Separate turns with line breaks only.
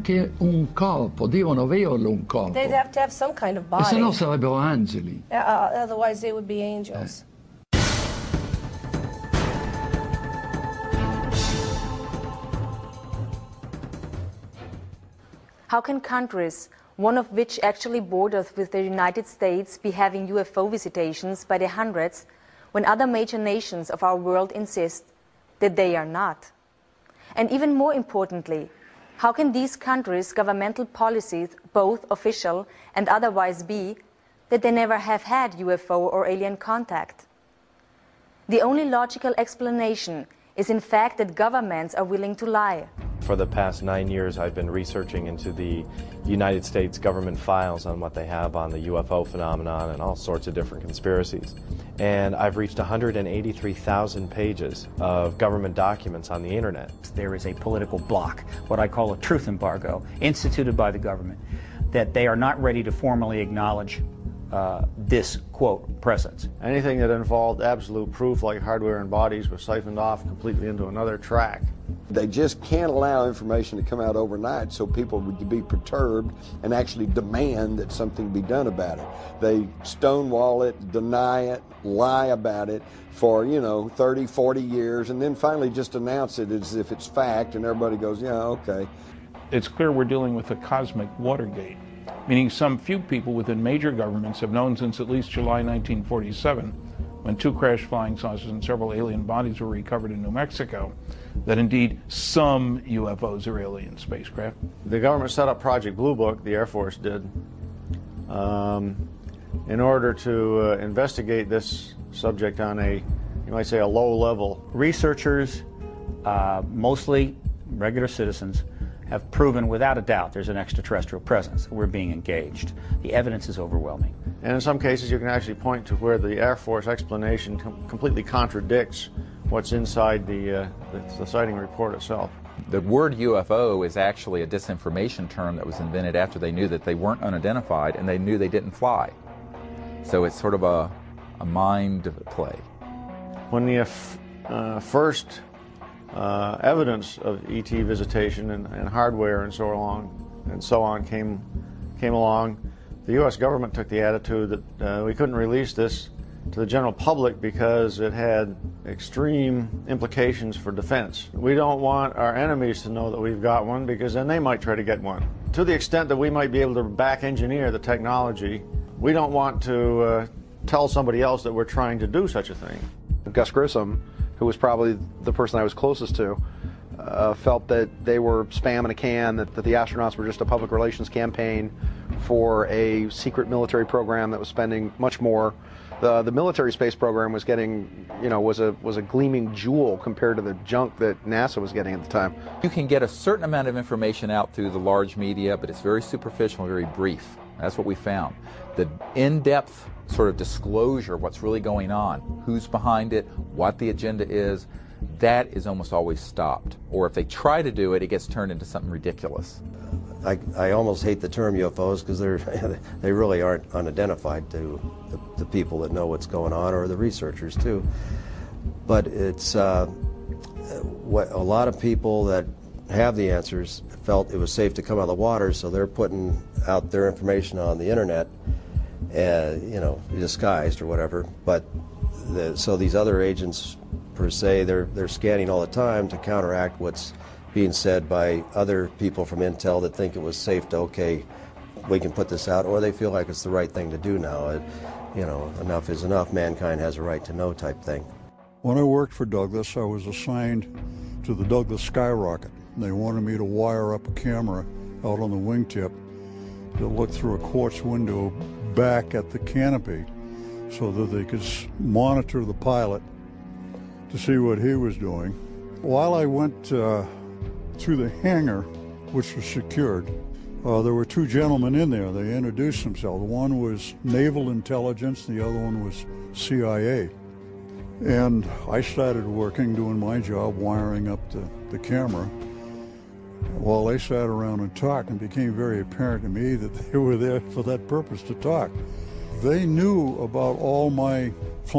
Che un corpo, devono averlo un corpo.
They'd have to have some kind of
E
body.
se no sarebbero angeli.
Otherwise they would be angels.
How can countries, one of which actually borders with the United States, be having UFO visitations by the hundreds when other major nations of our world insist that they are not? And even more importantly, how can these countries' governmental policies, both official and otherwise, be that they never have had UFO or alien contact? The only logical explanation is in fact that governments are willing to lie.
For the past 9 years, I've been researching into the United States government files on what they have on the UFO phenomenon and all sorts of different conspiracies. And I've reached 183,000 pages of government documents on the internet.
There is a political block, what I call a truth embargo, instituted by the government, that they are not ready to formally acknowledge this, quote, presence.
Anything that involved absolute proof, like hardware and bodies, was siphoned off completely into another track.
They just can't allow information to come out overnight so people would be perturbed and actually demand that something be done about it. They stonewall it, deny it, lie about it for, 30, 40 years, and then finally just announce it as if it's fact, and everybody goes, yeah, okay.
It's clear we're dealing with a cosmic Watergate, meaning some few people within major governments have known since at least July 1947, when 2 crashed flying saucers and several alien bodies were recovered in New Mexico, that indeed some UFOs are alien spacecraft.
The government set up Project Blue Book, the Air Force did, in order to investigate this subject on a, you might say, a low level.
Researchers, mostly regular citizens, have proven without a doubt there's an extraterrestrial presence. We're being engaged. The evidence is overwhelming.
And in some cases you can actually point to where the Air Force explanation completely contradicts what's inside the sighting report itself.
The word UFO is actually a disinformation term that was invented after they knew that they weren't unidentified and they knew they didn't fly. So it's sort of a mind play.
When the first evidence of ET visitation and hardware and so on came along, the U.S. government took the attitude that we couldn't release this to the general public because it had extreme implications for defense. We don't want our enemies to know that we've got one because then they might try to get one. To the extent that we might be able to back engineer the technology, we don't want to tell somebody else that we're trying to do such a thing.
Gus Grissom, who was probably the person I was closest to, felt that they were spam in a can, that the astronauts were just a public relations campaign for a secret military program that was spending much more. The military space program was getting, was a gleaming jewel compared to the junk that NASA was getting at the time.
You can get a certain amount of information out through the large media, but it's very superficial, very brief. That's what we found. The in-depth sort of disclosure of what's really going on, who's behind it, what the agenda is, that is almost always stopped. Or if they try to do it, it gets turned into something ridiculous.
I almost hate the term UFOs because they really aren't unidentified to the people that know what's going on, or the researchers too. But it's what a lot of people that have the answers felt it was safe to come out of the water, so they're putting out their information on the internet, disguised or whatever. But so these other agents, per se, they're scanning all the time to counteract what's being said by other people from Intel that think it was safe to, okay, we can put this out, or they feel like it's the right thing to do now. Enough is enough, mankind has a right to know type thing.
When I worked for Douglas, I was assigned to the Douglas Skyrocket. They wanted me to wire up a camera out on the wingtip that looked through a quartz window back at the canopy so that they could monitor the pilot to see what he was doing. While I went through the hangar, which was secured, there were 2 gentlemen in there. They introduced themselves. One was Naval Intelligence, the other one was CIA. And I started working, doing my job, wiring up the camera, while they sat around and talked, and it became very apparent to me that they were there for that purpose, to talk. They knew about all my flying